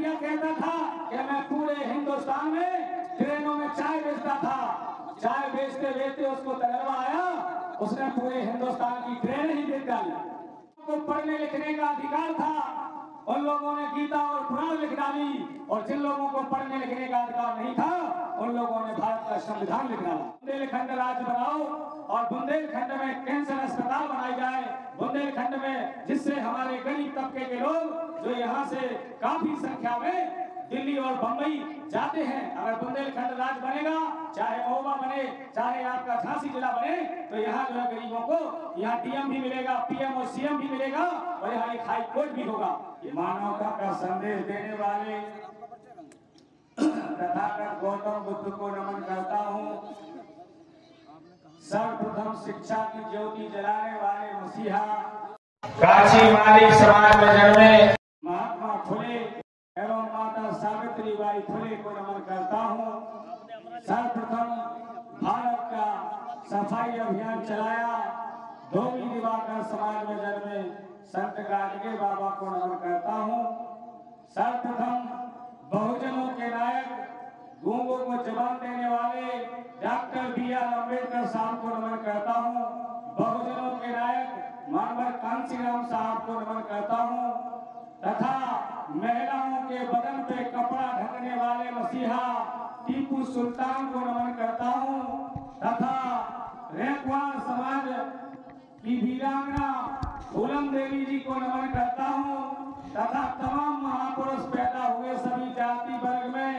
भैया कहता था कि मैं पूरे हिंदुस्तान में ट्रेनों में चाय बेचता था। चाय बेचते बेचते उसको तजर्बा आया, उसने पूरे हिंदुस्तान की ट्रेन ही बेच डाली। को पढ़ने लिखने का अधिकार था, उन लोगों ने गीता और पुराण लिख डाली, और जिन लोगों को पढ़ने लिखने का अधिकार नहीं था उन लोगों ने भारत का संविधान लिख डाला। बुंदेलखंड राज्य बनाओ और बुंदेलखंड में कैंसर अस्पताल बनाई जाए, बुंदेलखंड में, जिससे हमारे गरीब तबके के लोग जो यहाँ से काफी संख्या में दिल्ली और बंबई जाते हैं, अगर बुंदेलखंड राज्य बनेगा, चाहे महोबा बने, चाहे आपका झांसी जिला बने, तो यहाँ जो है गरीबों को यहाँ डीएम भी मिलेगा, पीएम और सीएम भी मिलेगा, और यहाँ एक हाई कोर्ट भी होगा। मानवता का संदेश देने वाले तथागत गौतम बुद्ध को नमन करता हूँ। सर्वप्रथम शिक्षा की ज्योति जलाने वाले मसीहा काशी मालिक समाज में जन्मे महात्मा फुले एवं माता सावित्री बाई फुले को नमन करता हूँ। सर्वप्रथम भारत का सफाई अभियान चलाया धोबी दिवाकर समाज में जन्मे संत गाडगे बाबा को नमन करता हूँ। सर्वप्रथम बहुजनों के नायक गूंगों को जवाब देने वाले डॉक्टर बी.आर. अम्बेडकर साहब को नमन करता हूँ। बहुजनों के नायक मानवर कांशीराम साहब को नमन करता हूँ तथा महिलाओं के बदन पे कपड़ा ढकने वाले मसीहा टीपू सुल्तान को नमन करता हूँ तथा रेखवार समाज की वीरांगना फूलन देवी जी को नमन करता हूँ तथा तमाम महापुरुष पैदा हुए सभी जाति वर्ग में,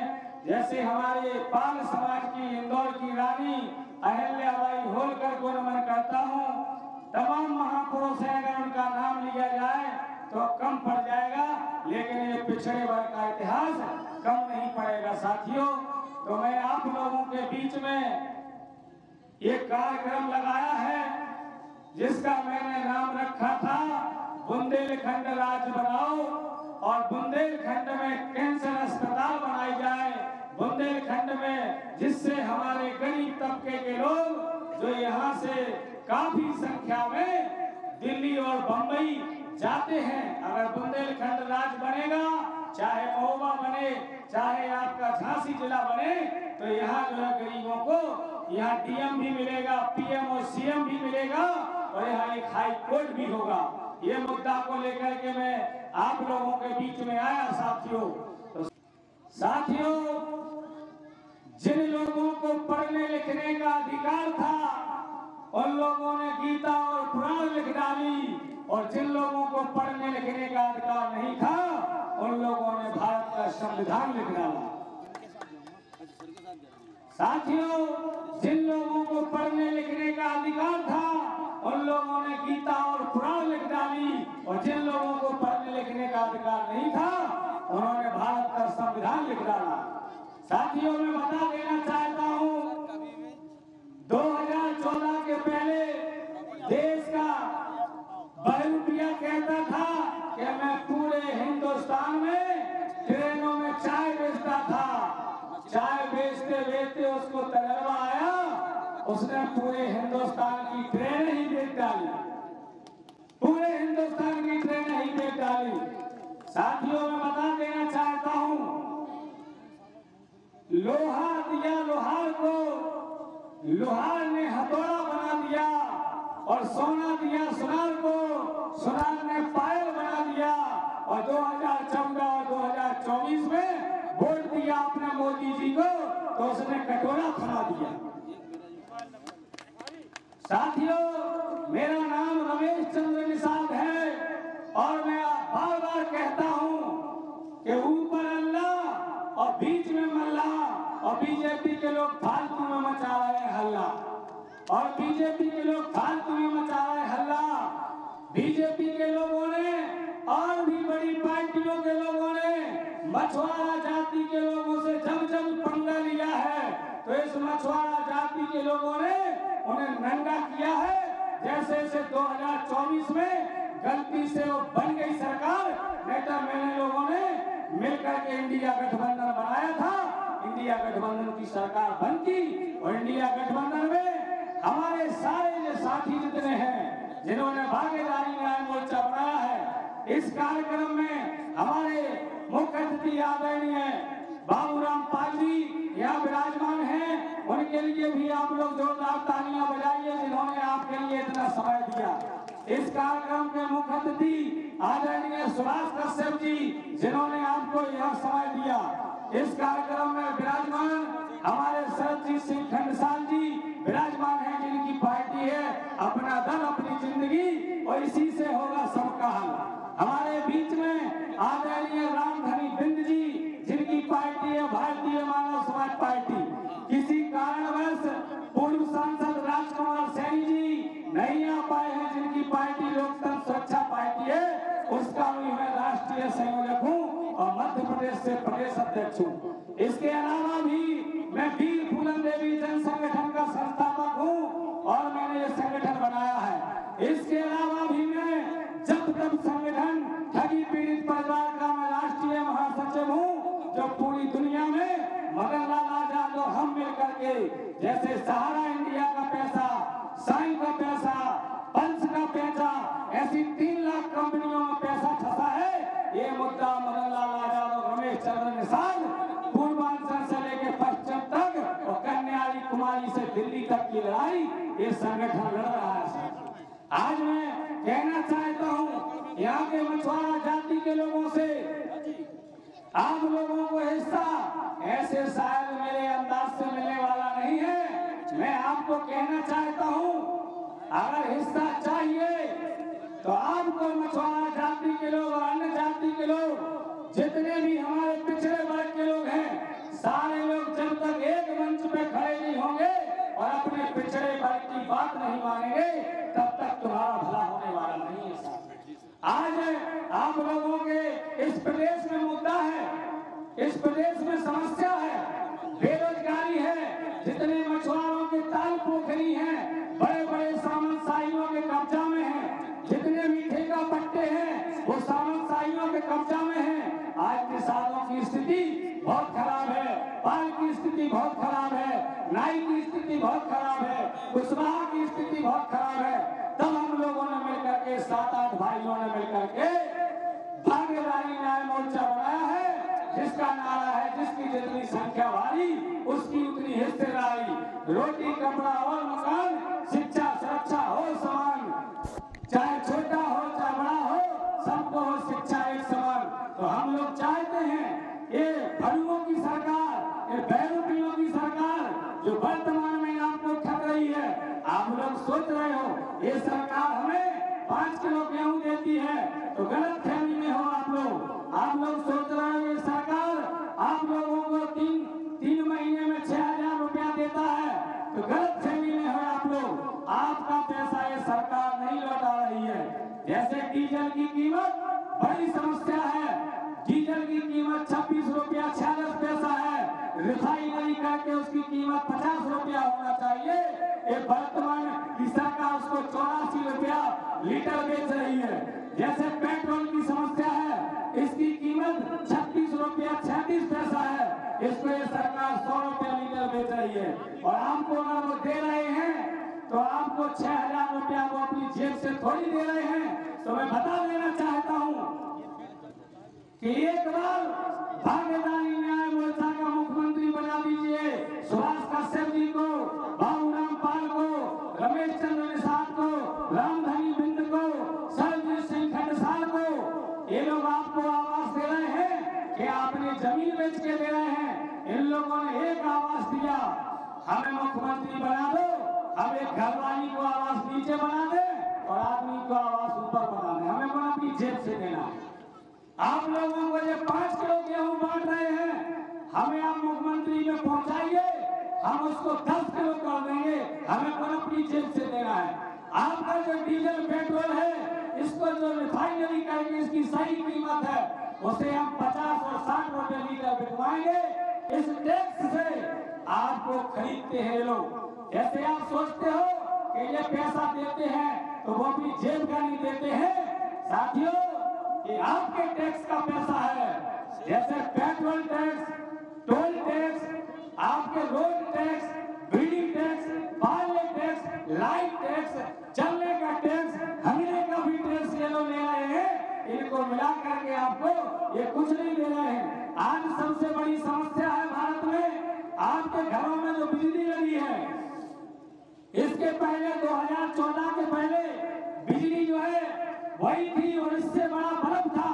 जैसे हमारे पाल समाज की इंदौर की रानी अहिल्याबाई होलकर को नमन करता हूँ। तमाम महापुरुष हैं, अगर उनका नाम लिया जाए तो कम पड़ जाएगा, लेकिन ये पिछड़े वर्ग का इतिहास कम नहीं पड़ेगा साथियों। तो मैं आप लोगों के बीच में एक कार्यक्रम लगाया है जिसका मैंने नाम रखा था बुंदेलखंड राज्य बनाओ और बुंदेलखंड में कैंसर अस्पताल बनाई जाए, बुंदेलखंड में, जिससे हमारे गरीब तबके के लोग जो यहाँ से काफी संख्या में दिल्ली और बंबई जाते हैं, अगर बुंदेलखंड राज्य बनेगा, चाहे महोबा बने, चाहे आपका झांसी जिला बने, तो यहाँ जो है गरीबों को यहाँ डीएम भी मिलेगा, पीएम और सीएम भी मिलेगा, और यहाँ एक हाई कोर्ट भी होगा। ये मुद्दा को लेकर के मैं आप लोगों के बीच में आया साथियों। तो साथियों, जिन लोगों को पढ़ने लिखने का अधिकार था उन लोगों ने गीता और पुराण लिख डाली, और जिन लोगों को पढ़ने लिखने का अधिकार नहीं था उन लोगों ने भारत का संविधान लिख डाला। साथियों, जिन लोगों को पढ़ने लिखने का अधिकार था उन लोगों ने गीता और पुराण लिख डाली, और जिन लोगों को पढ़ने लिखने का अधिकार नहीं था उन्होंने भारत का संविधान लिख डाला। साथियों, मैं बता देना चाहता हूँ 2014 के पहले देश का बहरूपिया कहता था कि मैं पूरे हिंदुस्तान में ट्रेनों में चाय बेचता था। चाय बेचते बेचते उसको तजर्बा आया, उसने पूरे हिंदुस्तान की ट्रेन ही बेच डाली, पूरे हिंदुस्तान की ट्रेन ही बेच डाली। साथियों, मैं बता देना चाहता हूँ लोहा दिया लोहार को, लोहार ने हथौड़ा बना दिया, और सोना दिया सुनार को, सुनार ने पायल बना दिया, और 2014 और 2024 में वोट दिया अपने मोदी जी को तो उसने कटोरा थमा दिया। साथियों, मेरा नाम रमेश चंद्र निषाद है, और मैं बार बार कहता हूँ कि ऊपर अल्लाह और बीच में मल्लाह, और बीजेपी के लोग फालतू में मचा रहे हैं हल्ला, और बीजेपी के लोग फालतू में मचा रहे हैं हल्ला। बीजेपी के लोगों ने और भी बड़ी पार्टियों के लोगों ने मछुआरा जाति के लोगों से जब पंगा लिया है, तो इस मछुआरा जाति के लोगों ने उन्हें नंगा किया है। जैसे से 2024 में गलती से वो बन गई सरकार, नहीं तो मैंने लोगों ने मिलकर के इंडिया गठबंधन बनाया था, इंडिया गठबंधन की सरकार बनती, और इंडिया गठबंधन में हमारे सारे जो साथी जितने हैं जिन्होंने भागीदारी न्याय मोर्चा बनाया है, इस कार्यक्रम में हमारे मुख्य अतिथि आदरणीय बाबूराम पाल जी यहाँ विराजमान हैं, उनके लिए भी आप लोग जोरदार तालियां बजाइए जिन्होंने आपके लिए इतना समय दिया। इस कार्यक्रम के मुख्य अतिथि आदरणीय सुभाष कश्यप जी जिन्होंने आपको यह समय दिया। इस कार्यक्रम में विराजमान हमारे सरजीत सिंह खंडसाल जी विराजमान हैं, जिनकी पार्टी है अपना दल अपनी जिंदगी और इसी से होगा सबका हल। हमारे बीच में आदरणीय रामधनी बिंद जी जिनकी पार्टी है भारतीय मानव समाज पार्टी। किसी कारणवश पूर्व सांसद राजकुमार सैनी जी नहीं आ पाए हैं, जिनकी पार्टी लोकतंत्र सुरक्षा पार्टी है, उसका भी मैं राष्ट्रीय संयोजक हूँ और मध्य प्रदेश से प्रदेश अध्यक्ष हूँ। इसके अलावा भी मैं वीर फूलन देवी जन संगठन का संस्थापक हूँ और मैंने ये संगठन बनाया है। इसके अलावा भी मैं जब तब संगठन ठगी पीड़ित परिवार का मैं राष्ट्रीय महासचिव हूँ, जो पूरी दुनिया में मदन लाल आजाद और हम मिलकर के जैसे सहारा इंडिया का पैसा, साई का पैसा, पंच का पैसा, ऐसी 3 लाख कंपनियों में पैसा फंसा है। ये मुद्दा मदन लाल आजाद और रमेश चंद्र निषाद पूर्वांचल से लेकर पश्चिम तक और कन्याकुमारी से दिल्ली तक की लड़ाई ये संगठन लड़ रहा है। आज मैं कहना चाहता हूँ यहाँ के मछुआरा जाति के लोगों से, आप लोगों को हिस्सा ऐसे शायद मेरे अंदाज से मिलने वाला नहीं है। मैं आपको कहना चाहता हूँ अगर हिस्सा चाहिए तो आपको मछुआरा जाति के लोग और अन्य जाति के लोग जितने भी हमारे पिछड़े वर्ग के लोग हैं, सारे लोग जब तक एक मंच पे खड़े नहीं होंगे और अपने पिछड़े वर्ग की बात नहीं मानेंगे तब तक तुम्हारा भला होने वाला नहीं है। आज आप लोगों के इस प्रदेश में मुद्दा है, इस प्रदेश में समस्या है, बेरोजगारी है। जितने मछुआरों के ताल पोखरी हैं बड़े बड़े सामंतशाहियों के कब्जा में हैं, जितने भी ठेका पट्टे हैं वो सामंतशाहियों के कब्जा में हैं। आज किसानों की स्थिति बहुत खराब है, पाल की स्थिति बहुत खराब है, नाई की स्थिति बहुत खराब है, कुशवाहा की स्थिति बहुत खराब है। तब हम लोगों ने मिलकर के 7-8 भाइयों ने मिलकर के भागीदारी न्याय मोर्चा बनाया है, जिसका नारा है जिसकी जितनी संख्या भारी उसकी उतनी हिस्सेदारी। रोटी कपड़ा और मकान, शिक्षा सुरक्षा हो समान, चाहे छोटा हो चाहे बड़ा हो, सबको हो शिक्षा एक समान। तो हम लोग चाहते हैं ये फरुओं की सरकार, ये बैरूपियों की सरकार जो वर्तमान में आपको ठग रही है, आप लोग सोच रहे हो ये सरकार हमें 5 किलो गेहूं देती है तो गलत फहमी में हो आप लोग सोच रहे हो ये सरकार आप लोगों को 3 महीने में 6,000 रुपया देता है तो गलत फहमी में हो आप लोग। आपका पैसा ये सरकार नहीं लौटा रही है। जैसे डीजल की कीमत बड़ी समस्या है, डीजल की कीमत 26 रुपया 46 पैसा है, रिफाइनरी करके उसकी कीमत 50 रुपया होना चाहिए। ये वर्तमान की सरकार उसको 84 रुपया लीटर बेच रही है। जैसे पेट्रोल की समस्या है, इसकी कीमत 36 रुपया 36 पैसा है, इसको ये सरकार 100 रुपया लीटर बेच रही है। और आपको अगर वो दे रहे हैं तो आपको 6,000 रुपया वो अपनी जेब से थोड़ी दे रहे हैं। तो मैं बता देना चाहता हूँ कि एक बार भागीदारी न्याय मोर्चा का मुख्यमंत्री बना दीजिए सुभाष कश्यप जी को, बाबूराम पाल को, रमेश चंद्र निषाद को, रामधनी बिंद को, सरजीत सिंह खंडसाल को। ये लोग आपको आवास दे रहे हैं कि आपने जमीन बेच के दे रहे हैं। इन लोगों ने एक आवास दिया, हमें मुख्यमंत्री बना दो, हम एक घरवाली को आवास नीचे बना दे और आदमी को आवास ऊपर बना दे, हमें कौन अपनी जेब से देना है। आप लोगों को ये 5 किलो गेहूं बांट रहे हैं, हमें आप मुख्यमंत्री में पहुंचाइए, हम उसको 10 किलो कर देंगे, हमें कौन अपनी जेब से देना है। आपका जो डीजल पेट्रोल है, इसको जो रिफाइनरी करके इसकी सही कीमत है उसे हम 50 और 60 रुपए लीटर बिकवाएंगे। इस टैक्स से आपको खरीदते हैं लोग। जैसे आप सोचते हो कि ये पैसा देते हैं तो वो अपनी जेब का नहीं देते हैं, साथियों ये आपके टैक्स का पैसा है। जैसे पेट्रोल टैक्स, टोल टैक्स, आपके रोड टैक्स, बिल्डिंग टैक्स, पानी टैक्स, लाइट टैक्स, चलने का टैक्स, हंगने का भी टैक्स ये लोग ले रहे हैं। इनको मिला करके आपको ये कुछ नहीं दे रहे हैं। आज सबसे बड़ी समस्या है भारत में, आपके घरों में जो बिजली लगी है, इसके पहले 2014 के पहले बिजली जो है वही थी और इससे बड़ा बल्ब था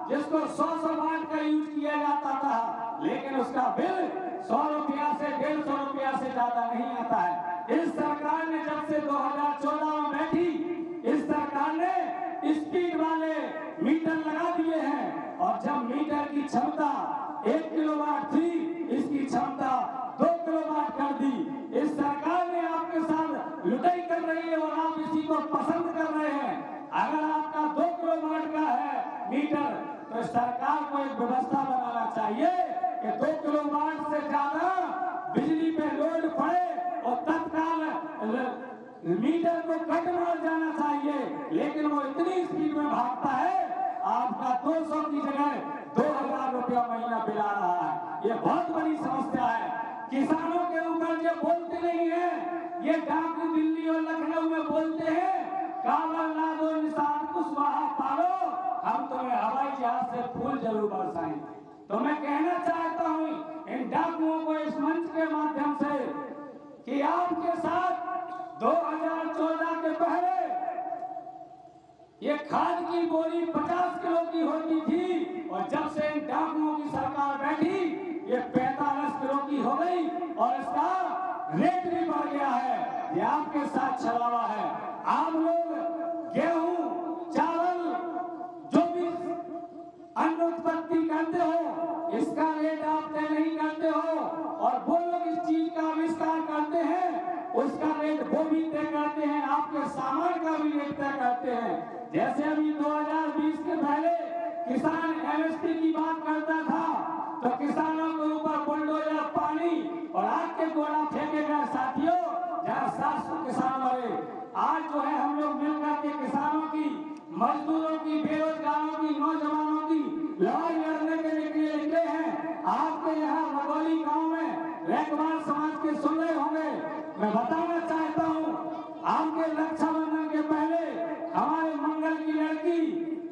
जिसको 100 वाट का यूज किया जाता था, लेकिन उसका बिल 100 रुपया से 150 रुपया से ज्यादा नहीं आता है। इस सरकार ने जब से 2014 में बैठी, इस सरकार ने स्पीड वाले मीटर लगा दिए हैं और जब मीटर की क्षमता 1 किलोवाट थी, इसकी क्षमता 2 किलोवाट कर दी। इस सरकार ने आपके साथ लुटाई कर रही है और आप इसी को पसंद कर रहे हैं। अगर आपका 2 किलोवाट का है मीटर, तो सरकार को एक व्यवस्था बनाना चाहिए कि 2 किलोवाट से ज्यादा बिजली पे लोड पड़े और तत्काल मीटर को कट मार जाना चाहिए, लेकिन वो इतनी स्पीड में भागता है, आपका 200 की जगह 2000 रुपया महीना बिल आ रहा है। ये बहुत बड़ी समस्या है। किसानों के ऊपर जो बोलते नहीं है, ये डाकू दिल्ली और लखनऊ में बोलते हैं, कावड़ ला दो निशान कुशवाहा पालो, हम तुम्हें हवाई जहाज से फूल जरूर बरसाएंगे। तो मैं कहना चाहता हूँ इन डाकुओं को इस मंच के माध्यम से कि आपके साथ 2014 के पहले ये खाद की बोरी 50 किलो की होती थी और जब से इन डाकुओं की सरकार बैठी ये 45 किलो की हो गई और इसका रेट भी बढ़ गया है। ये आपके साथ छलावा है। आप लोग गेहूं, चावल, जो भी अन्न उत्पत्ति करते हो, इसका रेट आप तय नहीं करते हो और वो लोग इस चीज का आविष्कार करते हैं, उसका रेट वो भी तय करते हैं, आपके सामान का भी रेट तय करते हैं। जैसे अभी 2020 के पहले किसान एमएसपी की बात करता था तो किसानों के ऊपर बुलडोजर, पानी और आग के गोला फेंके गए। साथियों, जहाँ 700 किसान मरे। आज जो है हम लोग मिलकर के किसानों की, मजदूरों की, बेरोजगारों की, नौजवानों की लड़ाई लड़ने के लिए निकले हैं। आपके यहाँ रगौली गांव में रैकवार समाज के सुन रहे होंगे। मैं बताना चाहता हूँ, आपके रक्षाबंधन के पहले हमारे मंगल की लड़की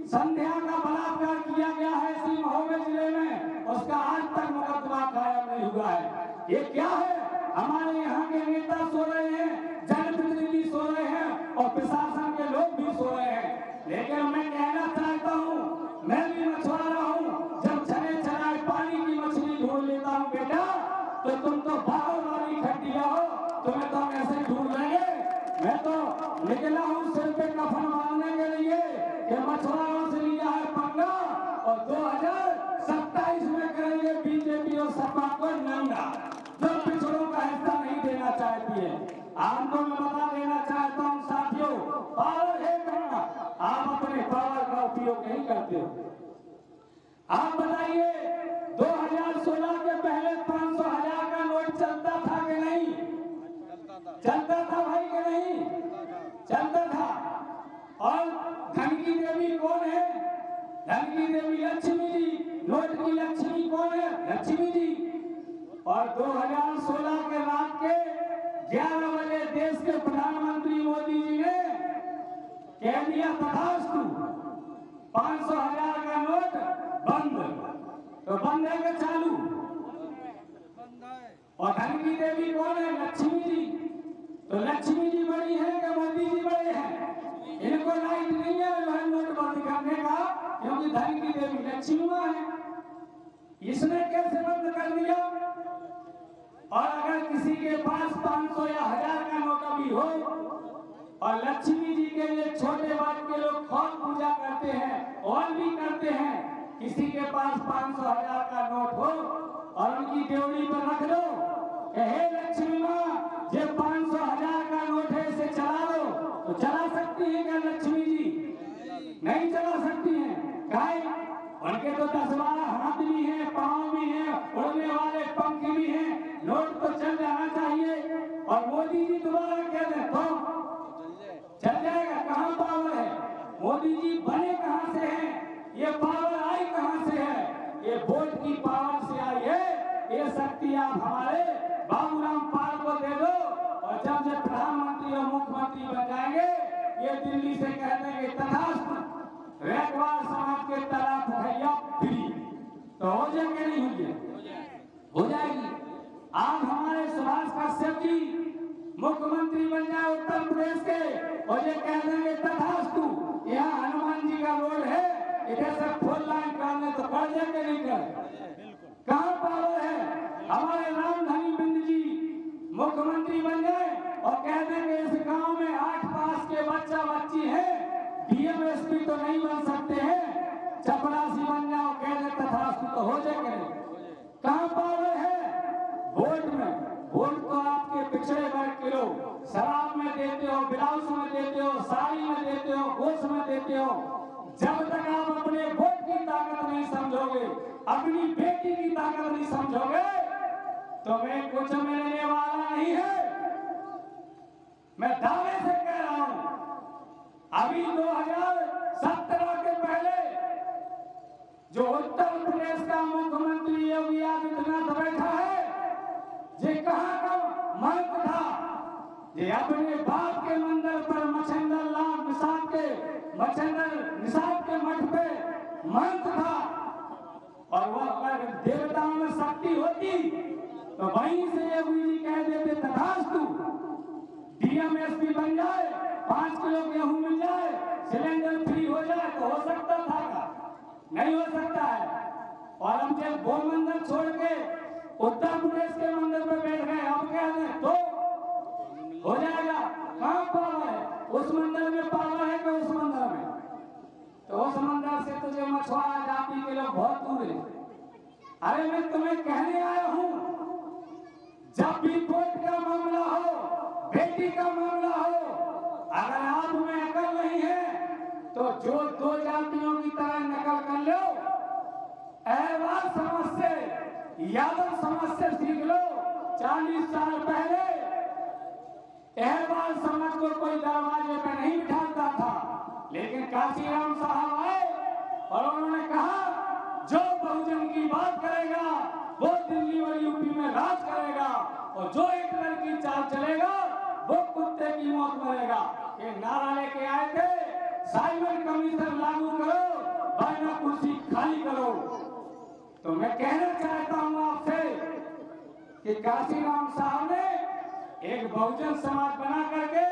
संध्या का बलात्कार किया गया है इसी महोबे जिले में, उसका आज तक मुकदमा कायम नहीं हुआ है। ये क्या है? हमारे यहाँ के नेता सो रहे हैं, जनप्रतिनिधि सो रहे हैं और प्रशासन के लोग भी सो रहे हैं। लेकिन मैं कहना चाहता हूँ, मैं भी मछुआरा हूँ, जब चले चलाए पानी की मछली ढूंढ लेता हूँ बेटा, तो तुम तो बाहर वाली खटिया हो, तुम्हें तो हम ऐसे ढूंढ लेंगे। मैं तो निकला हूँ सिर पे कफन मारने के लिए कि मछुआरों से लिया है पंगा और 2027 में करेंगे बीजेपी और सपा को नंगा, जो पिछड़ों का हिस्सा नहीं देना चाहती है। आपको मैं बता देना चाहता हूँ साथियों, पावर है करना, आप अपने पावर का उपयोग नहीं करते हो। आप बताइए 2016 के पहले 500,000 का नोट चलता था कि नहीं? चलता था भाई कि नहीं? चलता था। और धन की देवी कौन है? धन की देवी लक्ष्मी जी। नोट की लक्ष्मी कौन है? लक्ष्मी जी। और 2016 के रात के 11 बजे देश के प्रधानमंत्री मोदी जी ने कह दिया तथास्तु, 500,000 का नोट बंद। तो बंद है कि चालू? और धन की देवी कौन है? लक्ष्मी जी। तो लक्ष्मी जी बड़ी है कि मोदी जी बड़े हैं? इनको राइट नहीं है जो है नोट बंद करने का, क्योंकि धन की देवी लक्ष्मी माँ है। इसने कैसे बंद कर दिया? और अगर किसी के पास 500 या 1000 का नोट अभी हो और लक्ष्मी जी के लिए छोटे वर्ग के लोग खौल पूजा करते हैं और भी करते हैं, किसी के पास 500 1000 का नोट हो और उनकी ड्योढ़ी पर रख दो, हे लक्ष्मी माँ ये 500 1000 का नोट है, इसे चला दो, तो चला सकती है क्या लक्ष्मी जी? नहीं चला सकती है। काहे? उनके तो 10-12 हाथ भी हैं, पांव भी हैं, उड़ने वाले पंख भी हैं, नोट तो चल जाना चाहिए। और मोदी जी दोबारा कह दें तो चल जाएगा। कहाँ पावर है? मोदी जी बने कहाँ से हैं? ये पावर आई कहाँ से है? ये वोट की पावर से आई है। ये शक्ति आप हमारे बाबूराम पाल को दे दो और जब से प्रधानमंत्री और मुख्यमंत्री बन जाएंगे, ये दिल्ली से कह देंगे तथास्तु, रैकवार समाज के तो हो जाए कि नहीं हुई है? हो जाएगी। आज हमारे सुभाष कश्यप जी मुख्यमंत्री बन जाए उत्तर प्रदेश के और ये कह देंगे तथास्तु, यहाँ हनुमान जी का रोड है, इधर से 4 लाइन करने तो कर जाए कि नहीं करे? कहाँ पावर है? हमारे रामधनी बिंद जी मुख्यमंत्री बन जाए और कह देंगे इस गांव में 8 पास के बच्चा बच्ची है, डीएम एसपी तो नहीं बन सकते हैं, चपरासी बन जाओ, कह दे तथास्तु, तो हो जाए कि नहीं? कहाँ पावर है? वोट में। वोट तो आपके पिछड़े वर्ग के लोग शराब में देते हो, ब्लाउज में देते हो, साड़ी में देते हो, गोश में देते हो। जब तक आप अपने वोट की ताकत नहीं समझोगे, अपनी बेटी की ताकत नहीं समझोगे, तो मैं कुछ मिलने वाला नहीं है। मैं दावे से कह रहा हूं, अभी 2017 के पहले जो उत्तर प्रदेश का मुख्यमंत्री योगी आदित्यनाथ बैठा है, ये कहाँ का महंत था? ये अपने बाप के मंदिर पर मच्छिंदर लाल निषाद के मठ पे महंत था। और वह अगर देवताओं में शक्ति होती तो वहीं से योगी जी कह देते तथास्तु, डीएम एसपी बन जाए, 5 किलो गेहूं मिल जाए, सिलेंडर फ्री हो जाए, तो हो सकता था का? नहीं हो सकता है। और हम जब वो मंदिर छोड़ के उत्तर प्रदेश के मंदिर पे बैठ गए, अब क्या है तो हो जाएगा? कहाँ पावर है? उस मंदिर में पावर है कि उस मंदिर में? तो उस मंदिर से तो जो मछुआरा जाति के लोग बहुत दूर है। अरे मैं तुम्हें कहने आया हूँ, जब भी वोट का मामला हो, बेटी का मामला हो, अगर आप में अकल नहीं है तो जो 2 जातियों की तरह नकल कर लो, अहवाल समाज से, यादव समाज से सीख लो। 40 साल पहले अहवाल समाज को कोई दरवाजे पे नहीं बिठाता था, लेकिन काशीराम साहब आए और उन्होंने कहा जो बहुजन की बात करेगा वो दिल्ली और यूपी में राज करेगा, और जो हिटलर की चाल चलेगा वो कुत्ते की मौत मरेगा। ये नारा लेके आए थे, साइबर कमीशन लागू करो, वरना कुर्सी खाली करो। तो मैं कहना चाहता हूं आपसे कि काशीराम साहब ने एक बहुजन समाज बना करके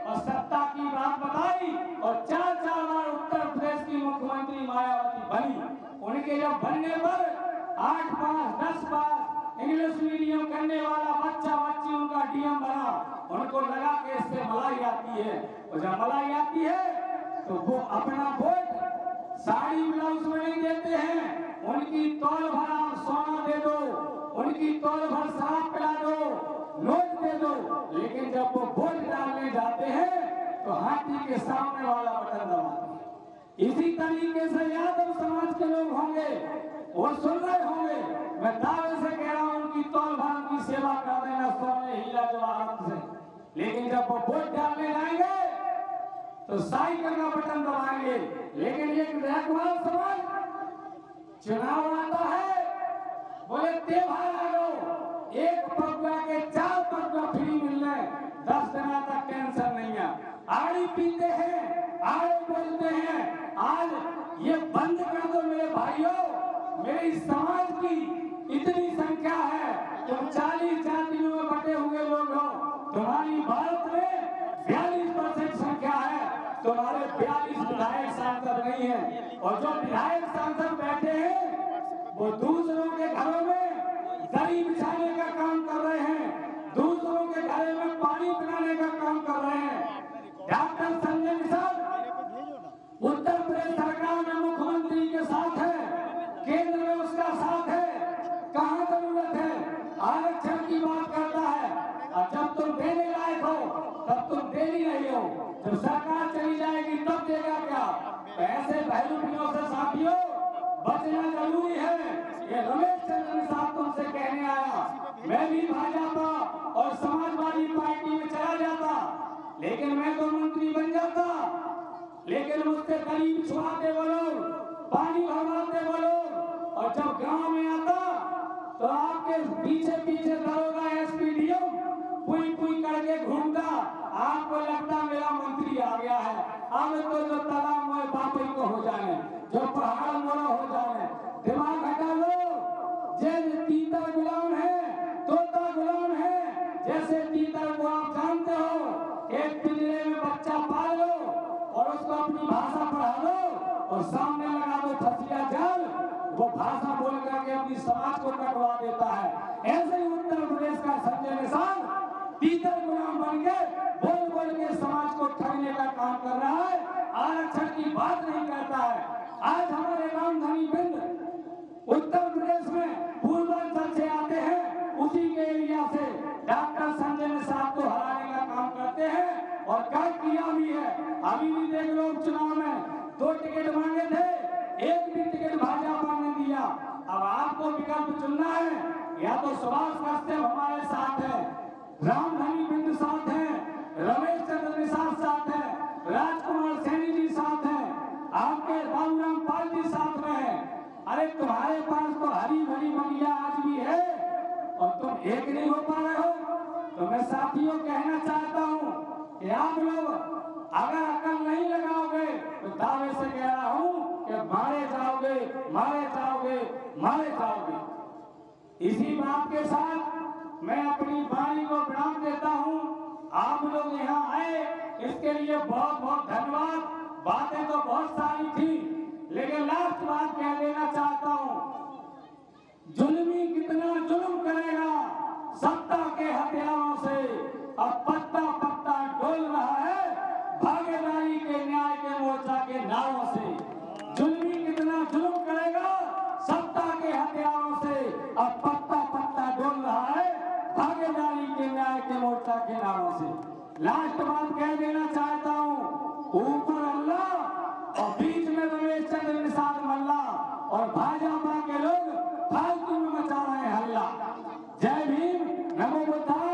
और सत्ता की बात बताई, और 4 बार उत्तर प्रदेश की मुख्यमंत्री मायावती बनी। उनके जब बनने पर 8 पास 10 पास इंग्लिश मीडियम करने वाला बच्चा बच्ची उनका डीएम बना। उनको लगा कि इससे मलाई आती है, और जब मलाई आती है तो वो अपना वोट साड़ी ब्लाउज में नहीं देते हैं, उनकी तौल भर आप सोना दे दो, उनकी तौल भर शराब पिला दो, नोट दे दो, लेकिन जब वो वोट डालने जाते हैं तो हाथी के सामने वाला बटन दबाते हैं। इसी तरीके से यादव समाज के लोग होंगे, वो सुन रहे होंगे। मैं दावे से कह रहा हूं उनकी तौल भर की सेवा कर देना सोने हीरा जवाहरात से, लेकिन जब वो वोट डालने जाएंगे तो साइकिल का बटन दबाएंगे। लेकिन एक रखवाल समाज चुनाव आता है, बोले त्योहार आ लो, 1 पगुआ के 4 पगुआ फ्री मिलने, 10 दिन तक टेंशन नहीं है। आड़ी पीते हैं, आड़े बोलते हैं, आज ये बंद कर दो मेरे भाइयों। मेरे समाज की इतनी संख्या है, तुम 40 जातियों में बटे हुए लोग हो, तुम्हारी भारत में 42% संख्या है, तुम्हारे 42 विधायक सांसद नहीं है, और जो विधायक सांसद बैठे हैं वो दूसरों के घरों में दरी बिछाने का काम कर रहे हैं, दूसरों के घरों में पानी पिलाने का काम कर रहे हैं। डॉक्टर संजय निषाद उत्तर प्रदेश सरकार में मुख्यमंत्री के साथ है, केंद्र में उसका साथ है, कहाँ जरूरत है? आरक्षण की बात करता है, और जब तुम देने लायक हो तब तुम दे ही नहीं हो। जब सरकार चली जाएगी तब देगा क्या? ऐसे बहरूपियों से साथियों बचना जरूरी है। ये रमेश चंद्र निषाद तुमसे कहने आया, मैं भी भाजपा और समाजवादी पार्टी में चला जाता, लेकिन मैं तो मंत्री बन जाता, लेकिन मुझसे गरीब छुड़ाते वो लोग, पानी भरवाते वो लोग, और जब गांव में आता तो आपके पीछे पीछे दरोगा एसपीडीएम पुई पुई करके घूमता, आपको लगता मेरा मंत्री आ गया है। अब तो जो तालाब में बापई को हो जाए, जो पहाड़ मोड़ा हो जाए, दिमाग हटा लो। अपनी भाषा पढ़ा दो और सामने लगा दो फसिया जाल, वो भाषा बोल करके अपनी समाज को कटवा देता है। ऐसे ही उत्तर प्रदेश का संजय निषाद तीतर गुलाम बन के बोल बोल के समाज को ठगने का काम कर रहा है, आरक्षण की बात नहीं करता है। आज हमारे रामधनी बिंद उत्तर प्रदेश में पूर्वांचल से आते हैं, उसी के एरिया से डॉक्टर संजय निषाद को हराने का काम करते हैं और काम किया भी है। अभी भी देख लो चुनाव में 2 टिकट मांगे थे, एक भी टिकट भाजपा ने दिया। अब आपको विकल्प चुनना है, या तो सुभाष कश्यप हमारे साथ है, रामधनी बिंद साथ है, रमेश चंद्र निषाद साथ है, राजकुमार सैनी जी साथ है, आपके बाबूराम पाल जी साथ में है। अरे तुम्हारे पास तो हरी भरी बगिया आज भी है और तुम एक नहीं हो पा रहे हो। तो मैं साथियों कहना चाहता हूं कि आप लोग अगर अकल नहीं लगाओगे तो दावे से कह रहा हूं कि मारे जाओगे, मारे जाओगे, मारे जाओगे। इसी बात के साथ मैं अपनी वाणी को विराम देता हूं। आप लोग यहाँ आए इसके लिए बहुत बहुत धन्यवाद। बातें तो बहुत सारी थी, लेकिन लास्ट बात कह देना चाहता हूं, जुल्मी कितना जुल्म करेगा सत्ता के हथियारों से। अब पत्ता पत्ता डोल रहा है भागीदारी के न्याय के मोर्चा के नारों से। जुल्मी कितना जुल्म करेगा सत्ता के हथियारों से, अब पत्ता पत्ता डोल रहा है भागीदारी के न्याय के मोर्चा के नारों से। लास्ट बात कह देना चाहता हूं, ऊपर अल्लाह और बीच में रमेश चंद्र निषाद मल्ला और भाजपा के लोग फालतू में मचा रहे हैं हल्ला। जय भीम, नमो बुद्धाय।